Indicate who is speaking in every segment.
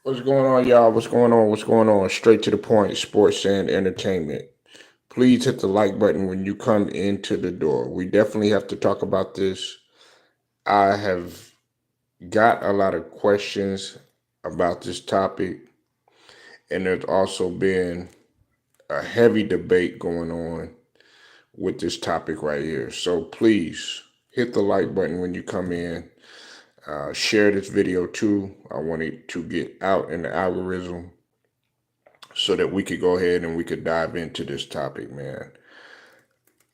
Speaker 1: What's going on, y'all? What's going on? What's going on? Straight to the point, sports and entertainment. Please hit the like button when you come into the door. We definitely have to talk about this. I have got a lot of questions about this topic, and there's also been a heavy debate going on with this topic right here. So please hit the like button when you come in. Share this video too. I want it to get out in the algorithm so that we could go ahead and we could dive into this topic, man.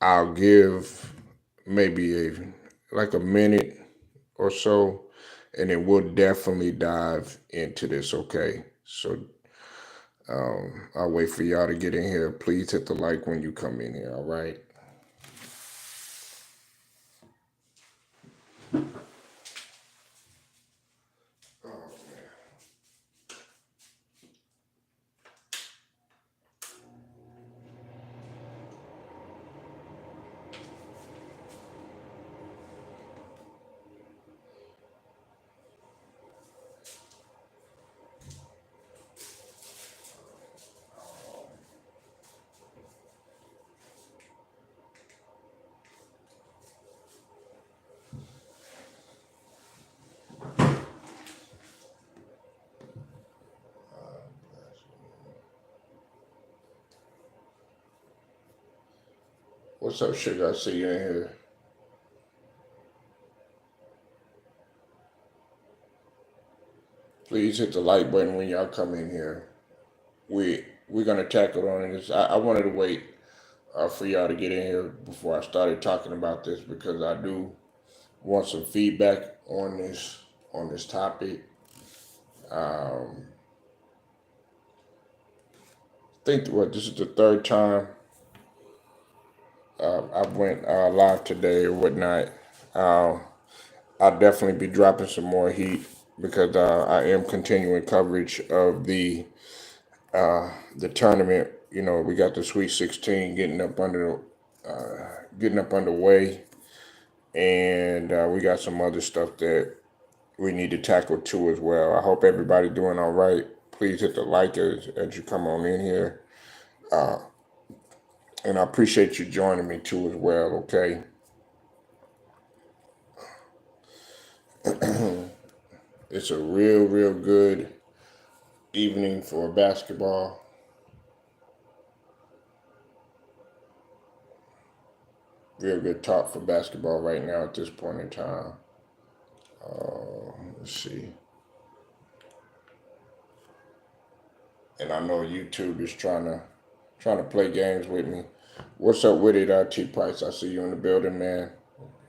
Speaker 1: I'll give maybe a minute or so, and then we'll definitely dive into this. Okay, so I'll wait for y'all to get in here. Please hit the like when you come in here. All right. What's up, sugar? I see you in here. Please hit the like button when y'all come in here. We're gonna tackle on this. I wanted to wait for y'all to get in here before I started talking about this because I do want some feedback on this topic. I think what this is the third time I went live today or whatnot. Uh, I'll definitely be dropping some more heat because I am continuing coverage of the tournament. You know, we got the Sweet 16 getting up underway, and we got some other stuff that we need to tackle too as well. I hope everybody doing all right. Please hit the like as you come on in here, and I appreciate you joining me too as well. Okay. It's a real good evening for basketball. Real good talk for basketball right now at this point in time. Let's see. And I know YouTube is trying to play games with me. What's up with it, T Price? I see you in the building, man.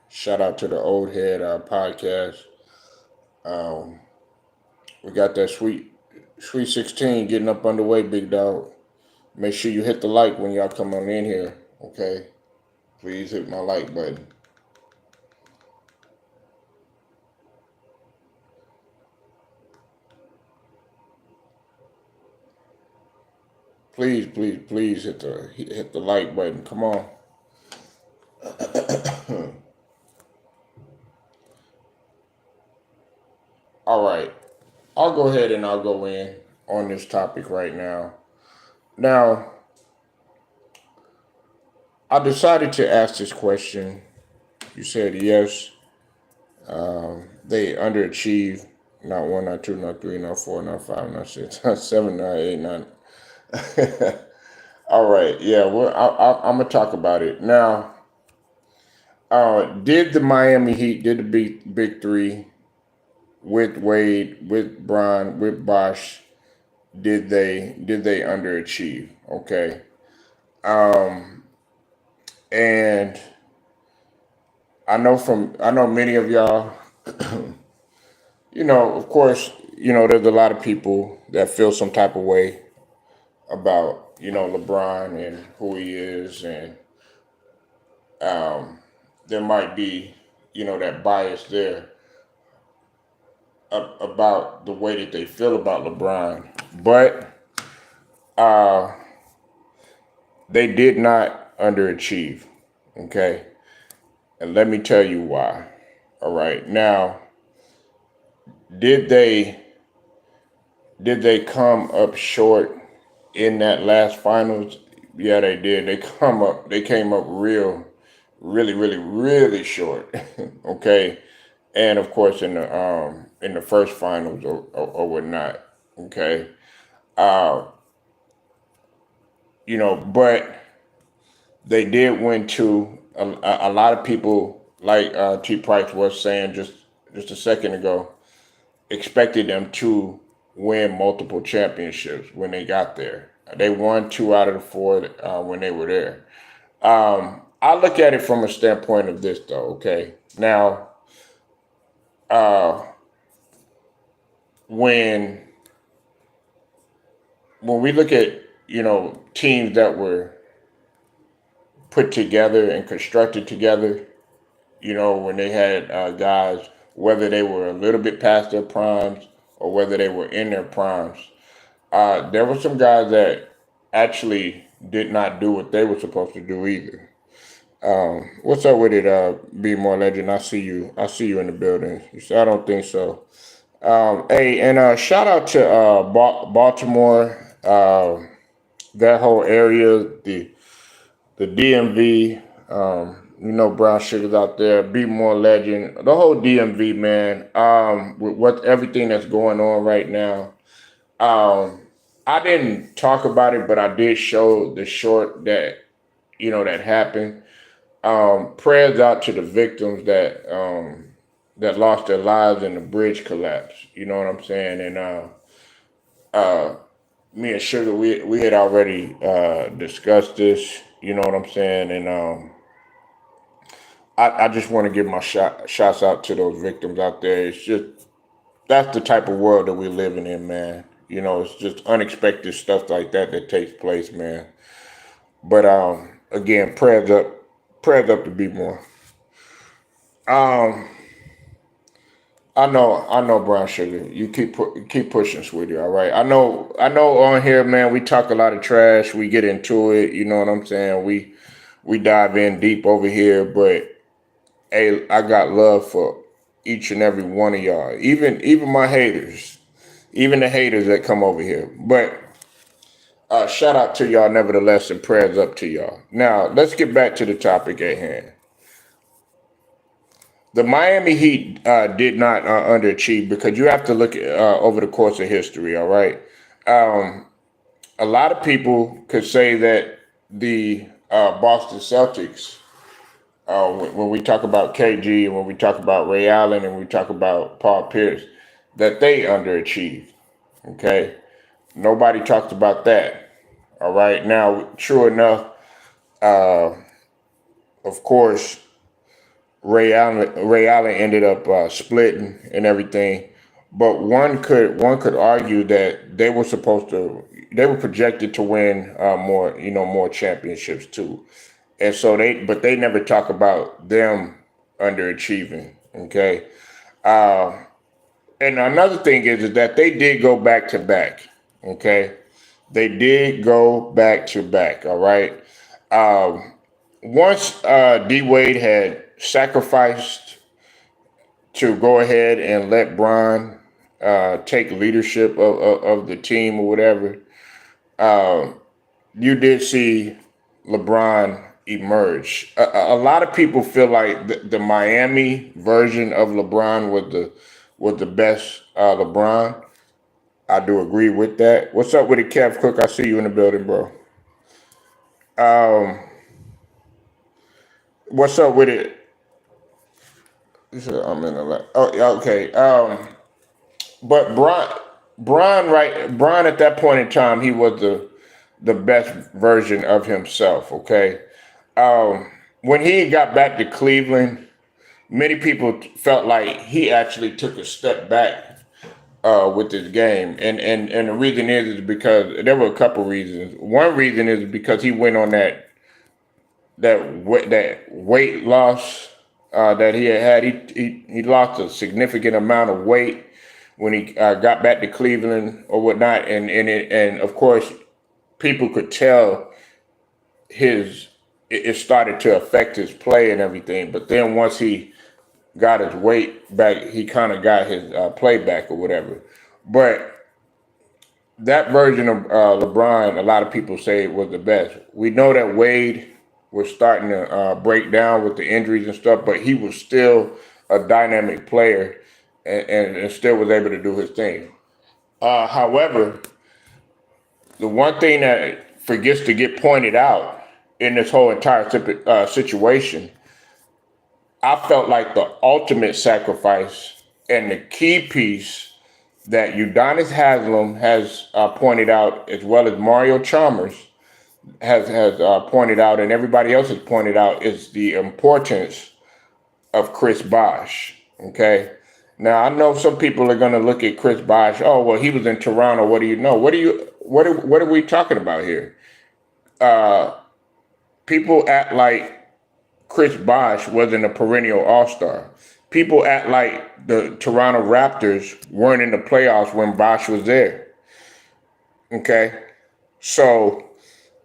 Speaker 1: Shout out to the Old Head podcast. Um, we got that Sweet 16 getting up underway, big dog. Make sure you hit the like when y'all come on in here, okay? Please hit my like button. Please hit the like button. Come on. All right. I'll go ahead and I'll go in on this topic right now. Now, I decided to ask this question. You said yes. They underachieve. Not one, not two, not three, not four, not five, not six, not seven, not eight, not. All right. Yeah. Well, I'm gonna talk about it now. Did the Miami Heat did the big three with Wade, with Bron, with Bosh? Did they underachieve? Okay. Um, and I know many of y'all. Of course, there's a lot of people that feel some type of way about LeBron and who he is, and there might be that bias there about the way that they feel about LeBron, but uh, they did not underachieve. Okay, and let me tell you why. All right, now did they Did they come up short in that last finals? Yeah, they did. They came up really short. Okay. And of course in the first finals or whatnot. Okay. Uh, but they did win two. A lot of people, like T. Price was saying just a second ago, expected them to win multiple championships when they got there. They won two out of the four when they were there. I look at it from a standpoint of this, though. Okay, now uh, when when we look at teams that were put together and constructed together, when they had guys, whether they were a little bit past their primes or whether they were in their primes, there were some guys that actually did not do what they were supposed to do either. What's up with it, Be More Legend? I see you. I see you in the building. You said I don't think so. Hey, and shout out to Baltimore, that whole area, the DMV. Brown sugars out there. Be More Legend. The whole DMV, man. With what everything that's going on right now. Um, I didn't talk about it, but I did show the short that happened. Prayers out to the victims that lost their lives in the bridge collapse. You know what I'm saying? And uh, me and Sugar, we had already discussed this. You know what I'm saying? And I just want to give my shouts out to those victims out there. It's just that's the type of world that we're living in, man. It's just unexpected stuff like that takes place, man. But again, prayers up to be more. Um, I know, Brown Sugar. You keep pushing, sweetie. All right. I know. On here, man, we talk a lot of trash. We get into it. You know what I'm saying? We dive in deep over here, but hey, I got love for each and every one of y'all. Even my haters, even the haters that come over here. But shout out to y'all, nevertheless, and prayers up to y'all. Now let's get back to the topic at hand. The Miami Heat did not underachieve because you have to look at over the course of history. All right, um, a lot of people could say that the Boston Celtics, when we talk about KG and when we talk about Ray Allen and we talk about Paul Pierce, that they underachieved. Okay, nobody talks about that. All right, now, true enough, uh, of course, Ray Allen ended up splitting and everything, but one could argue that they were projected to win more championships too, and so they never talk about them underachieving. Okay, uh, and another thing is that they did go back to back. Okay, they did go back to back. All right. Um, Once D Wade had sacrificed to go ahead and let Bron take leadership of the team or whatever, uh, you did see LeBron emerge. A lot of people feel like the Miami version of LeBron was the best LeBron. I do agree with that. What's up with it, Kev Cook? I see you in the building, bro. Um, what's up with it? You said I'm in the Oh, yeah, okay. But Bron at that point in time, he was the best version of himself. Okay. When he got back to Cleveland, many people felt like he actually took a step back with his game, and the reason is because there were a couple reasons. One reason is because he went on that weight loss that he had. He lost a significant amount of weight when he got back to Cleveland or whatnot, and of course people could tell his it started to affect his play and everything. But then once he got his weight back, he kind of got his play back or whatever. But that version of LeBron, a lot of people say it was the best. We know that Wade was starting to break down with the injuries and stuff, but he was still a dynamic player and still was able to do his thing. However, the one thing that forgets to get pointed out in this whole entire situation, I felt like the ultimate sacrifice and the key piece that Udonis Haslam has pointed out, as well as Mario Chalmers has pointed out, and everybody else has pointed out, is the importance of Chris Bosh. Okay. Now I know some people are going to look at Chris Bosh. Oh well, he was in Toronto. What do you know? What are we talking about here? Uh, People act like Chris Bosh wasn't a perennial All Star. People act like the Toronto Raptors weren't in the playoffs when Bosh was there. Okay, so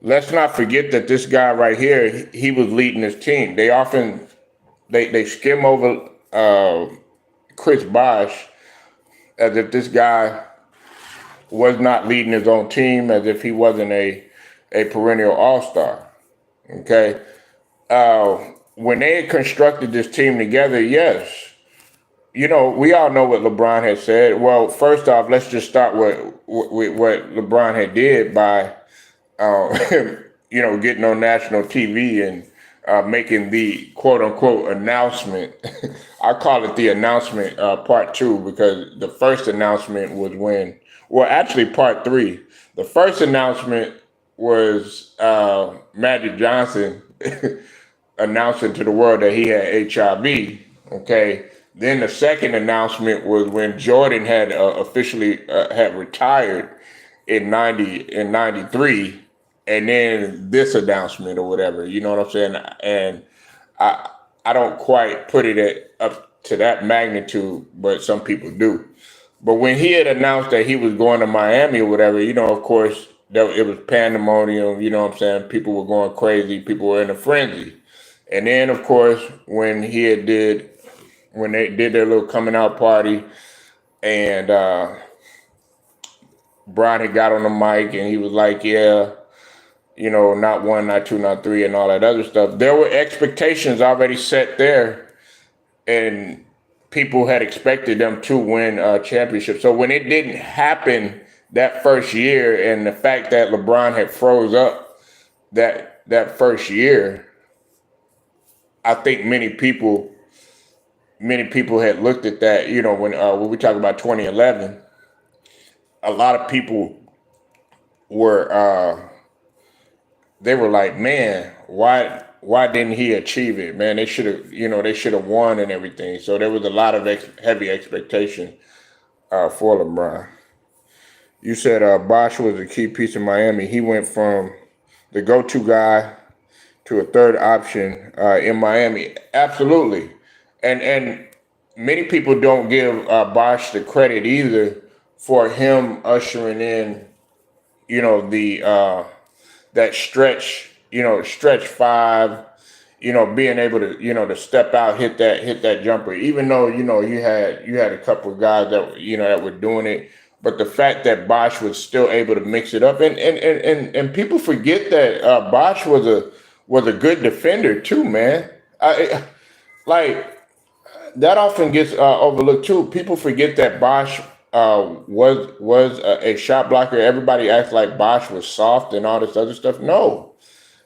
Speaker 1: let's not forget that this guy right here, he was leading his team. They skim over Chris Bosh as if this guy was not leading his own team, as if he wasn't a perennial all-star. Okay, when they had constructed this team together, yes, we all know what LeBron had said. Well, first off, let's just start with what LeBron had did by uh, getting on national TV and making the quote unquote announcement. I call it the announcement part two, because the first announcement was actually part three. The first announcement was Magic Johnson announcing to the world that he had HIV. Okay. Then the second announcement was when Jordan had officially had retired in '93, and then this announcement or whatever. You know what I'm saying? And I I don't quite put it up to that magnitude, but some people do. But when he had announced that he was going to Miami or whatever, of course, it was pandemonium. You know what I'm saying? People were going crazy. People were in a frenzy. And then, of course, when they did their little coming out party, and Bron had got on the mic and he was like, yeah, not one, not two, not three, and all that other stuff. There were expectations already set there, and people had expected them to win a championship. So when it didn't happen that first year, and the fact that LeBron had froze up that first year, I think many people had looked at that. When we talk about 2011, a lot of people were they were like, man, why didn't he achieve it? Man, they should have won and everything. So there was a lot of heavy expectation for LeBron. You said Bosh was a key piece in Miami. He went from the go-to guy to a third option in Miami. Absolutely, and many people don't give Bosh the credit either for him ushering in, the that stretch five, being able to, to step out, hit that jumper, even though, you had a couple of guys that were doing it. But the fact that Bosh was still able to mix it up, and people forget that Bosh was a good defender too, man. Like, that often gets overlooked too. People forget that Bosh was a shot blocker. Everybody acts like Bosh was soft and all this other stuff. No,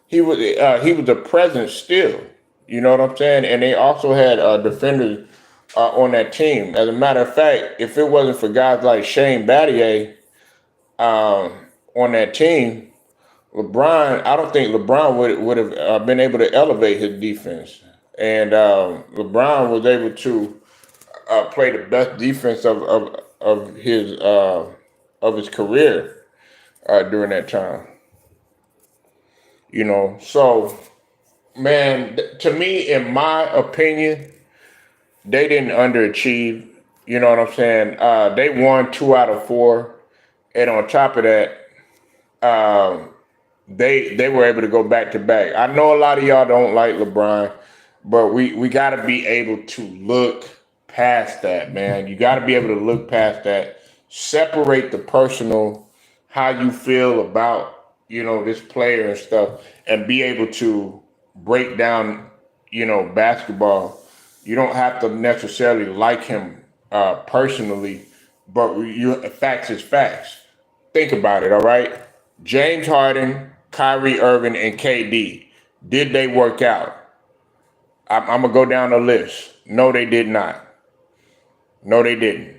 Speaker 1: he was a presence still. You know what I'm saying? And they also had defenders on that team. As a matter of fact, if it wasn't for guys like Shane Battier on that team, I don't think LeBron would have been able to elevate his defense. And LeBron was able to play the best defense of his career during that time. So, man, to me, in my opinion, they didn't underachieve. You know what I'm saying? They won 2 out of 4, and on top of that, um, they were able to go back to back. I know a lot of y'all don't like LeBron, but we got to be able to look past that, man. You got to be able to look past that, separate the personal how you feel about, this player and stuff, and be able to break down, basketball. You don't have to necessarily like him personally, but facts is facts. Think about it, all right? James Harden, Kyrie Irving, and KD, did they work out? I'm gonna go down the list. No, they did not. No, they didn't.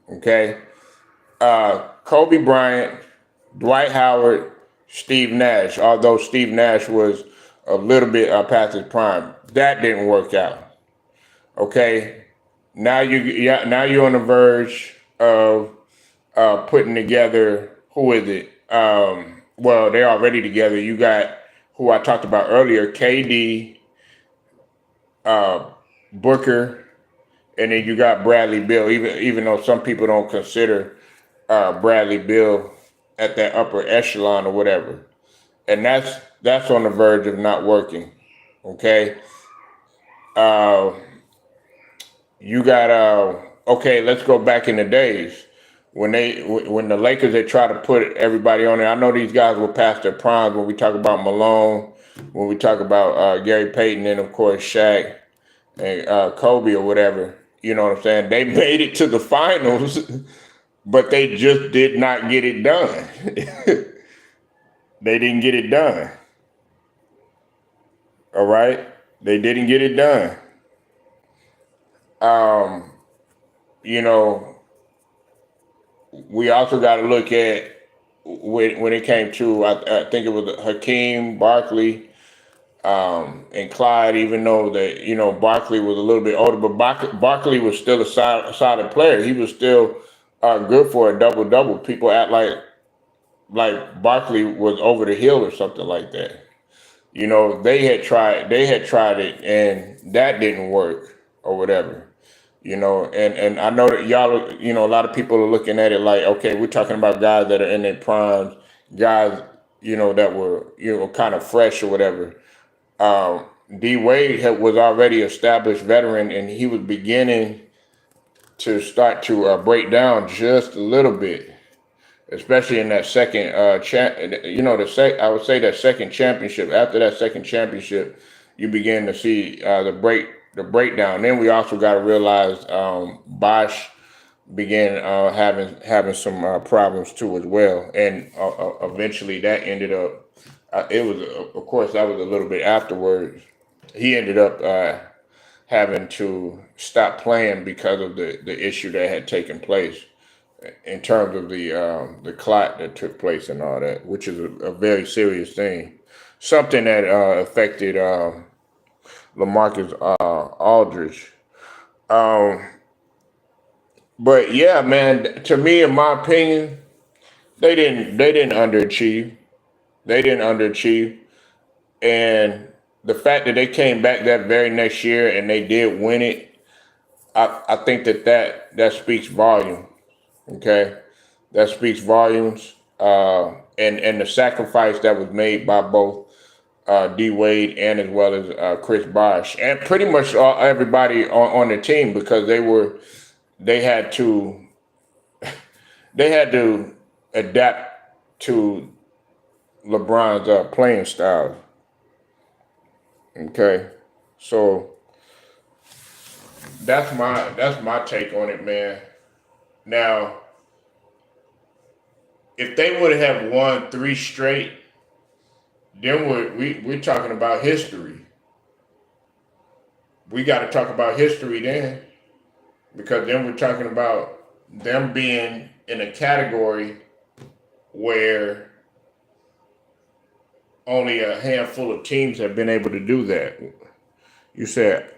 Speaker 1: Okay. Kobe Bryant, Dwight Howard, Steve Nash. Although Steve Nash was a little bit past his prime, that didn't work out. Okay. Now you're on the verge of putting together. Who is it? Well, they're already together. You got who I talked about earlier, KD, Booker, and then you got Bradley Beal. Even though some people don't consider Bradley Beal at that upper echelon or whatever, and that's on the verge of not working. Okay, uh, you got okay. Let's go back in the days when the Lakers they try to put everybody on there. I know these guys were past their primes when we talk about Malone, when we talk about Gary Payton, and of course Shaq and Kobe or whatever. You know what I'm saying? They made it to the finals, but they just did not get it done. They didn't get it done. All right, they didn't get it done. Um, you know, we also got to look at when it came to I think it was Hakeem Barkley and Clyde. Even though that Barkley was a little bit older, but Barkley was still a solid player. He was still good for a double double. People act like Barkley was over the hill or something like that. They had tried it and that didn't work or whatever. And I know that y'all, a lot of people are looking at it like, okay, we're talking about guys that are in their primes, guys, that were, kind of fresh or whatever. D Wade was already established veteran, and he was beginning to start to break down just a little bit, especially in that second I would say that second championship. After that second championship, you begin to see the breakdown. Then we also got to realize Bosh began having some problems too as well, and eventually that ended up. It was of course that was a little bit afterwards. He ended up having to stop playing because of the issue that had taken place in terms of the clot that took place and all that, which is a very serious thing, something that affected LaMarcus Aldridge. Um, but yeah, man, to me, in my opinion, they didn't underachieve. They didn't underachieve, and the fact that they came back that very next year and they did win it, I think that speaks volume. Okay, that speaks volumes. And the sacrifice that was made by both D Wade and as well as Chris Bosh and pretty much everybody on the team, because they had to they had to adapt to LeBron's playing style. Okay, so that's my take on it, man. Now, if they would have won three straight, then we're talking about history. We got to talk about history then, because then we're talking about them being in a category where only a handful of teams have been able to do that. You said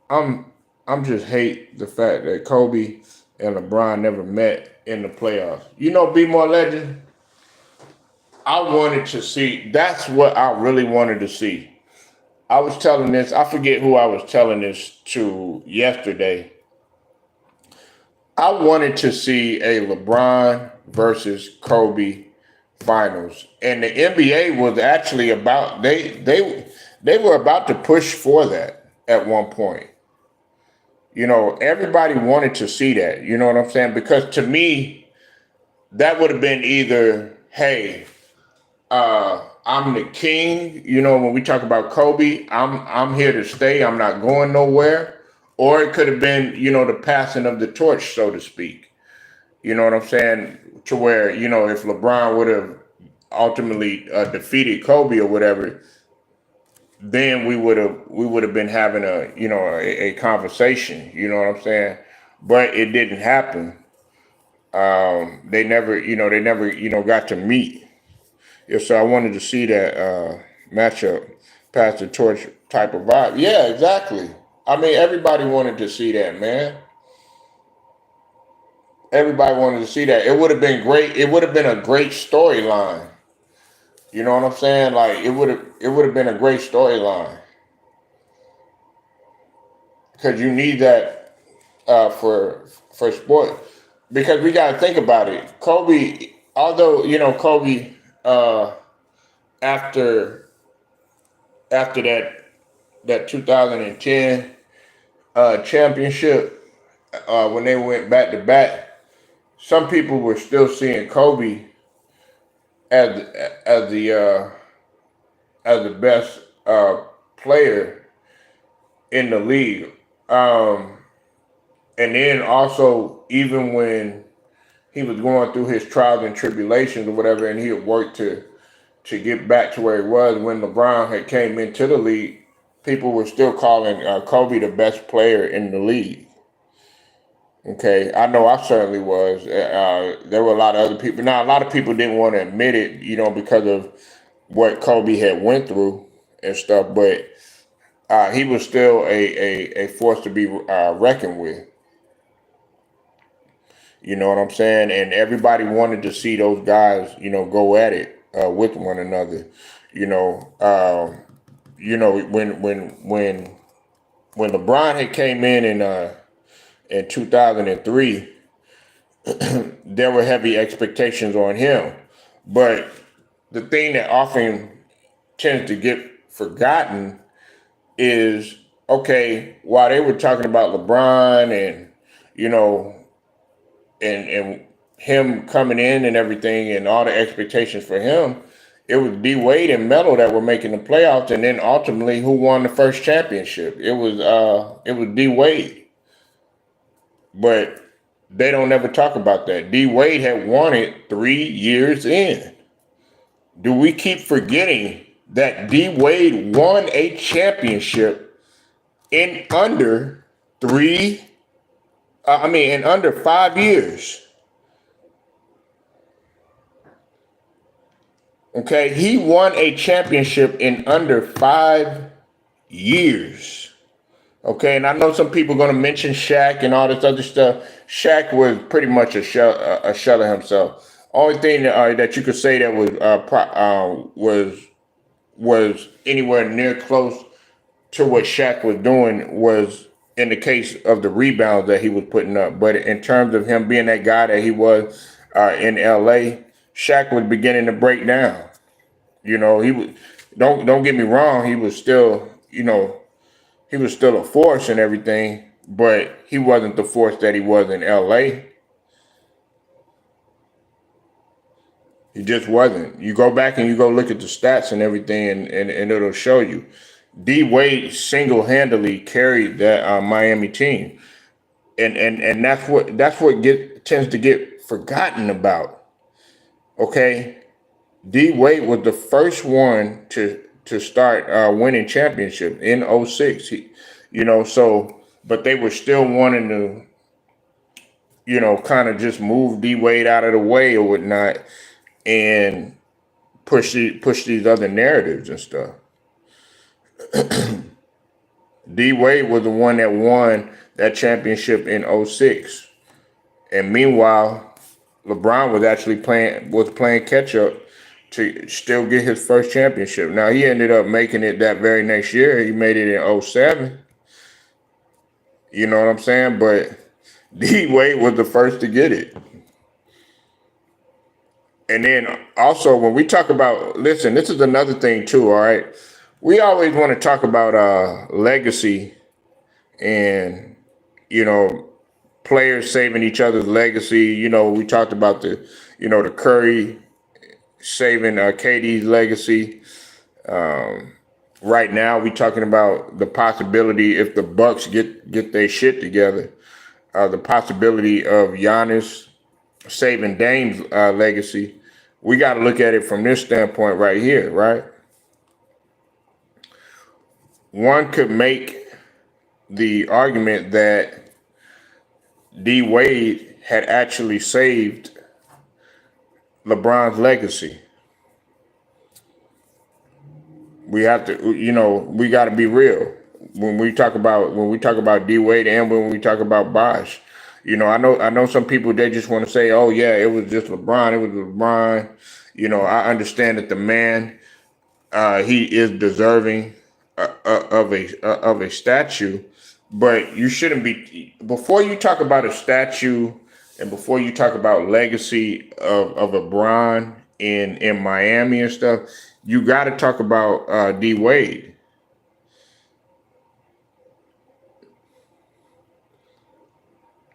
Speaker 1: I'm I'm just hate the fact that Kobe and LeBron never met in the playoffs. Be more legend. I wanted to see. That's what I really wanted to see. I was telling this. I forget who I was telling this to yesterday. I wanted to see a LeBron versus Kobe finals, and the NBA was actually about they were about to push for that at one point. Everybody wanted to see that. You know what I'm saying? Because to me, that would have been either. hey, I'm the king. When we talk about Kobe, I'm here to stay. I'm not going nowhere. Or it could have been, the passing of the torch, so to speak. You know what I'm saying? To where, if LeBron would have ultimately defeated Kobe or whatever, then we would have been having a conversation. You know what I'm saying? But it didn't happen. They never got to meet. Yeah, so I wanted to see that matchup, pass the torch type of vibe. Yeah, exactly. I mean, everybody wanted to see that, man. Everybody wanted to see that. It would have been great. It would have been a great storyline. You know what I'm saying? Like it would have been a great storyline because you need that for sport. Because we got to think about it. Kobe, although Kobe, uh, after that 2010 championship, when they went back to back, some people were still seeing Kobe as as the uh, as the best player in the league. Um, and then also, even when he was going through his trials and tribulations or whatever, and he had worked to get back to where he was when LeBron had came into the league, people were still calling Kobe the best player in the league. Okay, I know I certainly was. There were a lot of other people. Now, a lot of people didn't want to admit it, because of what Kobe had went through and stuff. But he was still a force to be reckoned with. You know what I'm saying? And everybody wanted to see those guys, go at it with one another. You know, um, when LeBron had came in 2003, there were heavy expectations on him. But the thing that often tends to get forgotten is, okay, while they were talking about LeBron and you know and him coming in and everything and all the expectations for him, it was D Wade and Melo that were making the playoffs, and then ultimately who won the first championship? It was D Wade, but they don't ever talk about that. D Wade had won it 3 years in. Do we keep forgetting that D Wade won a championship in under three? In under 5 years. Okay, he won a championship in under 5 years. Okay, and I know some people are going to mention Shaq and all this other stuff. Shaq was pretty much a shell of himself. Only thing that you could say that was anywhere near close to what Shaq was doing was in the case of the rebounds that he was putting up. But in terms of him being that guy that he was in LA, Shaq was beginning to break down. He was don't get me wrong, he was still a force and everything, but he wasn't the force that he was in LA. He just wasn't. You go back and you go look at the stats and everything, and it'll show you. D Wade single handedly carried that Miami team, and that's what tends to get forgotten about. Okay, D Wade was the first one to start winning championship in '06. But they were still wanting to kind of just move D Wade out of the way or whatnot and push these other narratives and stuff. D Wade was the one that won that championship in '06, and meanwhile, LeBron was playing catch up to still get his first championship. Now he ended up making it that very next year. He made it in '07. You know what I'm saying? But D Wade was the first to get it. And then also when we talk about, listen, this is another thing too, all right? We always want to talk about legacy and, you know, players saving each other's legacy. We talked about the Curry saving KD's legacy. Right now, we talking about the possibility if the Bucks get their shit together, the possibility of Giannis saving Dame's legacy. We got to look at it from this standpoint right here, right? One could make the argument that D Wade had actually saved LeBron's legacy. We have to, we got to be real when we talk about D Wade and when we talk about Bosh. I know some people, they just want to say, oh yeah, it was just LeBron. It was LeBron. I understand that the man, he is deserving of a statue, but you shouldn't be, before you talk about a statue and before you talk about legacy of LeBron in Miami and stuff. You got to talk about D Wade.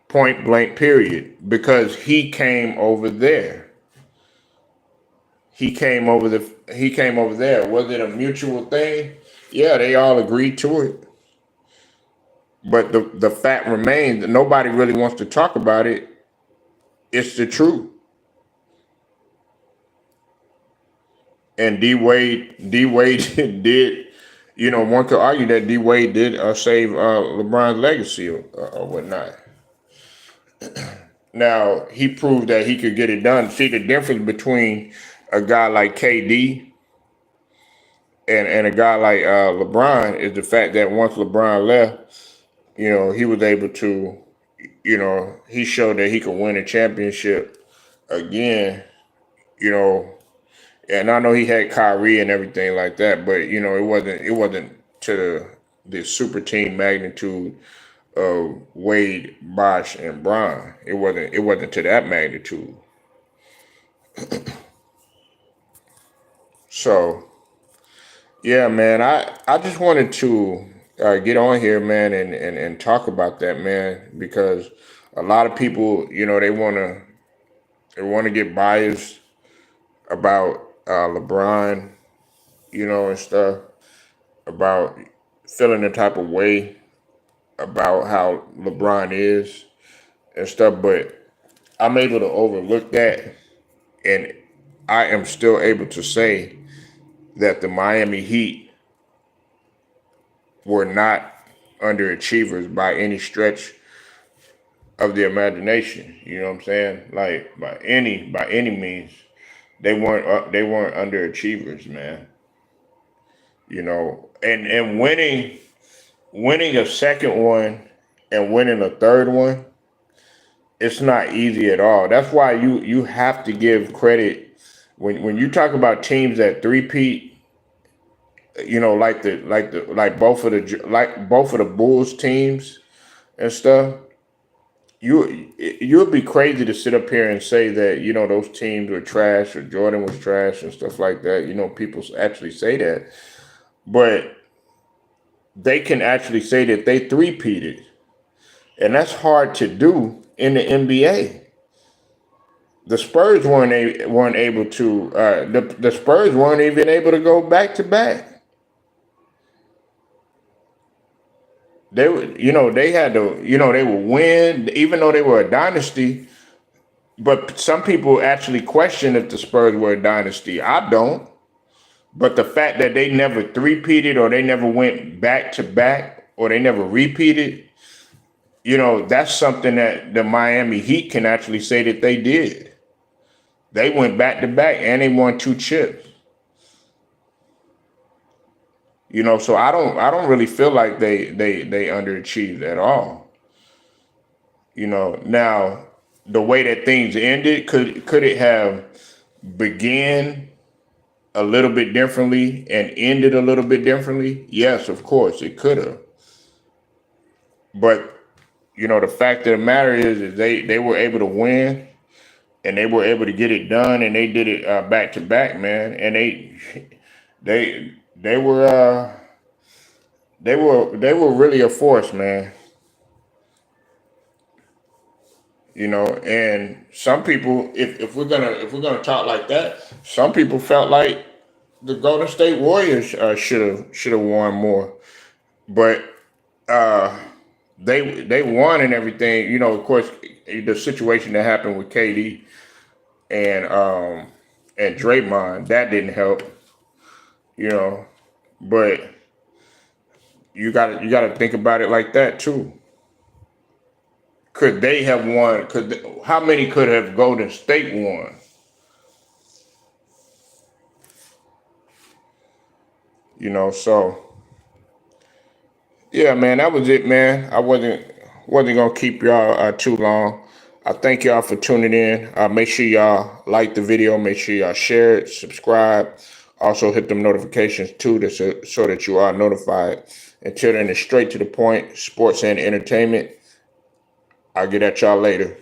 Speaker 1: Point blank, period. Because he came over there. He came over there. Was it a mutual thing? Yeah, they all agreed to it. But the fact remains that nobody really wants to talk about it. It's the truth. And D Wade did. One could argue that D Wade did save LeBron's legacy or whatnot. Now, he proved that he could get it done. See, the difference between a guy like KD and a guy like LeBron is the fact that once LeBron left, he was able to, he showed that he could win a championship again, and I know he had Kyrie and everything like that, but it wasn't to the super team magnitude of Wade, Bosh, and Bron. It wasn't to that magnitude. So yeah, man, I just wanted to get on here, man, and talk about that, man, because a lot of people, they wanna get biased about LeBron, and stuff, about feeling the type of way about how LeBron is and stuff, but I'm able to overlook that, and I am still able to say that the Miami Heat were not underachievers by any stretch of the imagination. You know what I'm saying? Like by any means, they weren't underachievers, man. And winning a second one and winning a third one, it's not easy at all. That's why you have to give credit when you talk about teams that three-peat, like both of the Bulls teams and stuff. You'd be crazy to sit up here and say that those teams were trash or Jordan was trash and stuff like that. People actually say that, but they can actually say that they three-peated, and that's hard to do in the NBA. The Spurs weren't able to. The Spurs weren't even able to go back to back. They had to. They would win, even though they were a dynasty. But some people actually question if the Spurs were a dynasty. I don't. But the fact that they never three-peated or they never went back to back or they never repeated, that's something that the Miami Heat can actually say that they did. They went back to back and they won 2 chips. So I don't really feel like they underachieved at all. Now the way that things ended, could it have began a little bit differently and ended a little bit differently? Yes, of course it could have. But the fact of the matter is they were able to win and they were able to get it done and they did it back to back, man. And they were really a force, man. You know, and some people, if we're gonna talk like that, some people felt like the Golden State Warriors should have won more, but uh, they won and everything. You know, of course, the situation that happened with KD and Draymond, that didn't help. You know, but you gotta think about it like that too. Could they have won? How many could have Golden State won? You know, so yeah, man, that was it, man. I wasn't gonna keep y'all too long. I thank y'all for tuning in. Make sure y'all like the video. Make sure y'all share it, subscribe. Also hit them notifications too, so that you are notified. Until then, it's straight to the point, sports and entertainment. I'll get at y'all later.